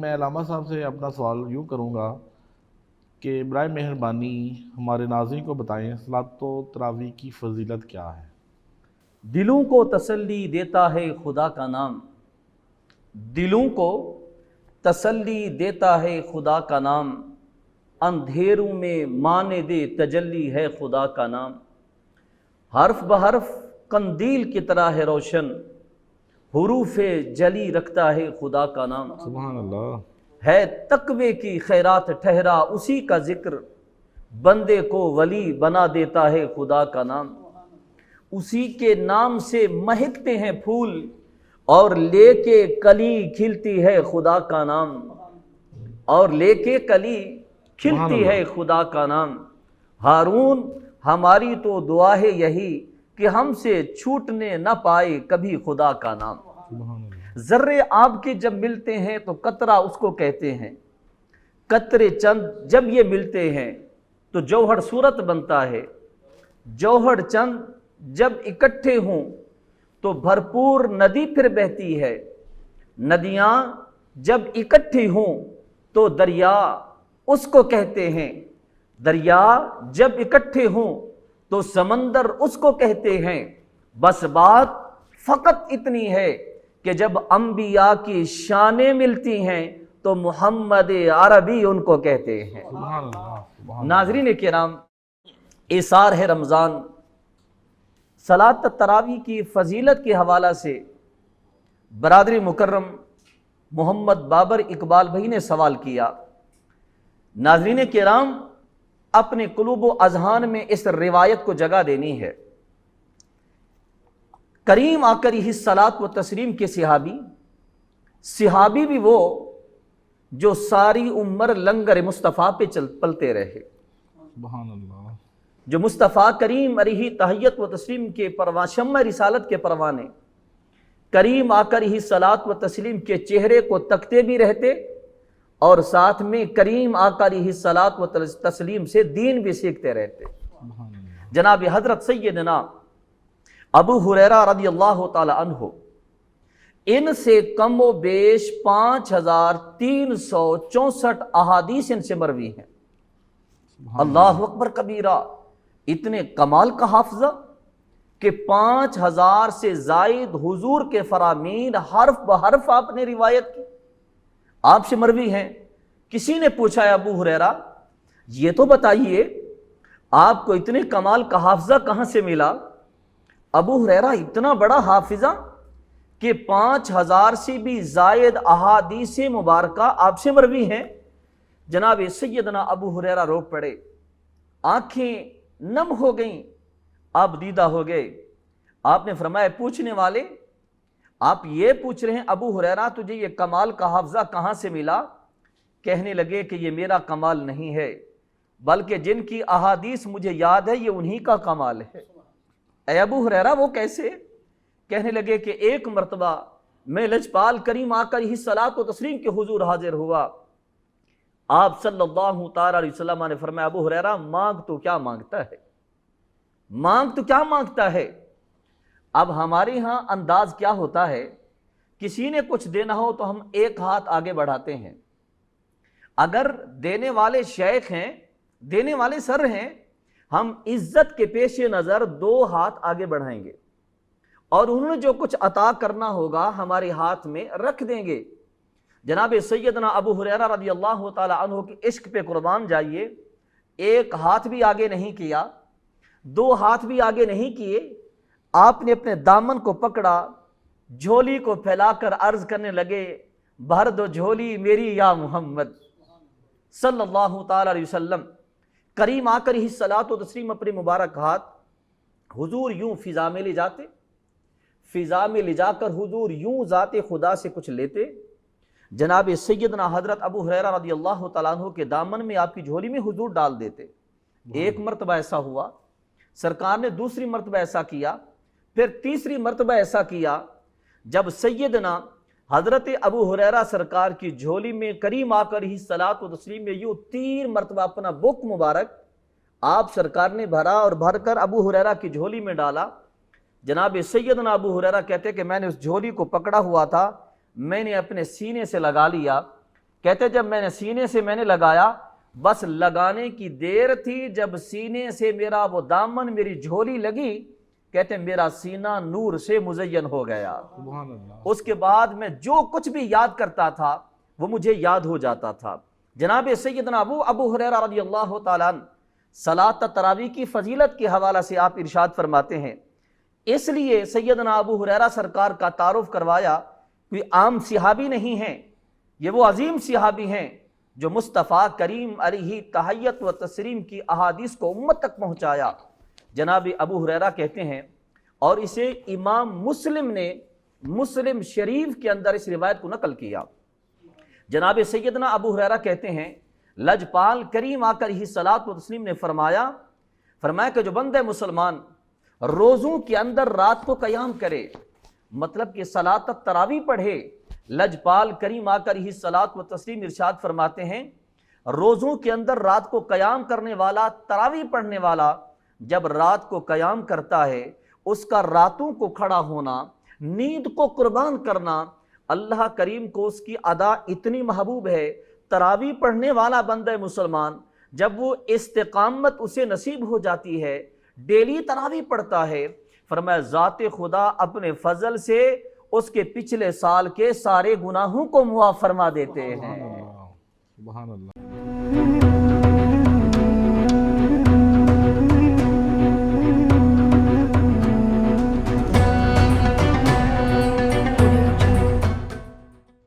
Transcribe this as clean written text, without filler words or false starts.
میں علامہ صاحب سے اپنا سوال یوں کروں گا کہ برائے مہربانی ہمارے ناظرین کو بتائیں صلاۃ و تراویح کی فضیلت کیا ہے؟ دلوں کو تسلی دیتا ہے خدا کا نام، دلوں کو تسلی دیتا ہے خدا کا نام، اندھیروں میں مانے دے تجلی ہے خدا کا نام، حرف بحرف قندیل کی طرح ہے روشن، حروف جلی رکھتا ہے خدا کا نام، سبحان اللہ۔ ہے تقوی کی خیرات ٹھہرا اسی کا ذکر، بندے کو ولی بنا دیتا ہے خدا کا نام، اسی کے نام سے مہکتے ہیں پھول اور لے کے کلی کھلتی ہے خدا کا نام، اور لے کے کلی کھلتی ہے خدا کا نام۔ ہارون ہماری تو دعا ہے یہی کہ ہم سے چھوٹنے نہ پائے کبھی خدا کا نام۔ ذرے آپ کے جب ملتے ہیں تو قطرہ اس کو کہتے ہیں، قطرے چند جب یہ ملتے ہیں تو جوہر صورت بنتا ہے، جوہر چند جب اکٹھے ہوں تو بھرپور ندی پھر بہتی ہے، ندیاں جب اکٹھی ہوں تو دریا اس کو کہتے ہیں، دریا جب اکٹھے ہوں تو سمندر اس کو کہتے ہیں۔ بس بات فقط اتنی ہے کہ جب انبیاء کی شانیں ملتی ہیں تو محمد عربی ان کو کہتے ہیں۔ ناظرین کرام، ایثار ہے رمضان، صلاۃ تراویح کی فضیلت کے حوالہ سے برادری مکرم محمد بابر اقبال بھائی نے سوال کیا۔ ناظرین کرام، اپنے قلوب و اذہان میں اس روایت کو جگہ دینی ہے۔ کریم آقا علیہ الصلاۃ و تسلیم کے صحابی بھی وہ جو ساری عمر لنگر مصطفیٰ پہ پلتے رہے، سبحان اللہ، جو مصطفیٰ کریم علیہ تحیت و تسلیم کے شمع رسالت کے پروانے، کریم آقا علیہ الصلاۃ و تسلیم کے چہرے کو تکتے بھی رہتے اور ساتھ میں کریم آقا علیہ الصلاۃ و تسلیم سے دین بھی سیکھتے رہتے۔ جناب حضرت سیدنا ابو ہریرہ رضی اللہ تعالی عنہ ان سے کم و بیش 5364 احادیث ان سے مروی ہیں۔ اللہ اکبر کبیرہ، اتنے کمال کا حافظہ کہ 5000 سے زائد حضور کے فرامین حرف بحرف آپ نے روایت کی، آپ سے مروی ہیں۔ کسی نے پوچھا ہے ابو ہریرہ یہ تو بتائیے آپ کو اتنے کمال کا حافظہ کہاں سے ملا؟ ابو ہریرہ اتنا بڑا حافظہ کہ 5000 سے بھی زائد احادیث مبارکہ آپ سے مروی ہیں۔ جناب سیدنا ابو ہریرہ رو پڑے، آنکھیں نم ہو گئیں، آپ دیدہ ہو گئے۔ آپ نے فرمایا پوچھنے والے، آپ یہ پوچھ رہے ہیں ابو ہریرہ تجھے یہ کمال کا حافظہ کہاں سے ملا؟ کہنے لگے کہ یہ میرا کمال نہیں ہے بلکہ جن کی احادیث مجھے یاد ہے یہ انہی کا کمال ہے۔ اے ابو ہریرہ وہ کیسے؟ کہنے لگے کہ ایک مرتبہ میں لجپال کریم آقا علیہ الصلاۃ و تسلیم کے حضور حاضر ہوا، آپ صلی اللہ تعالی علیہ وسلم نے فرمایا ابو ہریرہ مانگ تو کیا مانگتا ہے، مانگ تو کیا مانگتا ہے؟ اب ہمارے ہاں انداز کیا ہوتا ہے، کسی نے کچھ دینا ہو تو ہم ایک ہاتھ آگے بڑھاتے ہیں، اگر دینے والے شیخ ہیں، دینے والے سر ہیں، ہم عزت کے پیش نظر 2 ہاتھ آگے بڑھائیں گے اور انہوں نے جو کچھ عطا کرنا ہوگا ہمارے ہاتھ میں رکھ دیں گے۔ جناب سیدنا ابو ہریرہ رضی اللہ تعالی عنہ کے عشق پہ قربان جائیے، ایک ہاتھ بھی آگے نہیں کیا، 2 ہاتھ بھی آگے نہیں کیے، آپ نے اپنے دامن کو پکڑا، جھولی کو پھیلا کر عرض کرنے لگے بھر دو جھولی میری یا محمد صلی اللہ تعالی علیہ وسلم۔ کریم آقا علیہ الصلاۃ و تسلیم اپنے مبارک ہاتھ حضور یوں فضا میں لے جاتے، فضا میں لے جا کر حضور یوں ذات خدا سے کچھ لیتے، جناب سیدنا حضرت ابو ہریرہ رضی اللہ تعالیٰ عنہ کے دامن میں آپ کی جھولی میں حضور ڈال دیتے۔ ایک مرتبہ ایسا ہوا، سرکار نے دوسری مرتبہ ایسا کیا، پھر تیسری مرتبہ ایسا کیا، جب سیدنا حضرت ابو ہریرہ سرکار کی جھولی میں کریم آقا علیہ الصلاۃ و تسلیم میں یوں 3 مرتبہ اپنا بک مبارک آپ سرکار نے بھرا اور بھر کر ابو ہریرہ کی جھولی میں ڈالا۔ جناب سیدنا ابو ہریرہ کہتے کہ میں نے اس جھولی کو پکڑا ہوا تھا، میں نے اپنے سینے سے لگا لیا، کہتے جب میں نے سینے سے میں نے لگایا، بس لگانے کی دیر تھی، جب سینے سے میرا وہ دامن میری جھولی لگی، کہتے میرا سینہ نور سے مزین ہو گیا۔ سبحان اللہ۔ اس کے بعد میں جو کچھ بھی یاد کرتا تھا وہ مجھے یاد ہو جاتا تھا۔ جناب سیدنا ابو ہریرہ رضی اللہ تعالیٰ عنہ صلاۃ تراویح کی فضیلت کے حوالہ سے آپ ارشاد فرماتے ہیں، اس لیے سیدنا ابو ہریرہ سرکار کا تعارف کروایا، کوئی عام صحابی نہیں ہیں، یہ وہ عظیم صحابی ہیں جو مصطفیٰ کریم علیہ تحیت و تسلیم کی احادیث کو امت تک پہنچایا۔ جناب ابو ہریرہ کہتے ہیں، اور اسے امام مسلم نے مسلم شریف کے اندر اس روایت کو نقل کیا۔ جناب سیدنا ابو ہریرہ کہتے ہیں، لجپال کریم آقا علیہ الصلوۃ والتسلیم نے فرمایا کہ جو بندہ مسلمان روزوں کے اندر رات کو قیام کرے، مطلب کہ صلاۃ التراویح پڑھے، لجپال کریم آقا علیہ الصلوۃ والتسلیم ارشاد فرماتے ہیں، روزوں کے اندر رات کو قیام کرنے والا، تراویح پڑھنے والا جب رات کو قیام کرتا ہے، اس کا راتوں کو کھڑا ہونا، نیند کو قربان کرنا، اللہ کریم کو اس کی ادا اتنی محبوب ہے۔ تراویح پڑھنے والا بندہ مسلمان جب وہ استقامت اسے نصیب ہو جاتی ہے، ڈیلی تراویح پڑھتا ہے، فرمایا ذات خدا اپنے فضل سے اس کے پچھلے سال کے سارے گناہوں کو معاف فرما دیتے ہیں۔ سبحان اللہ۔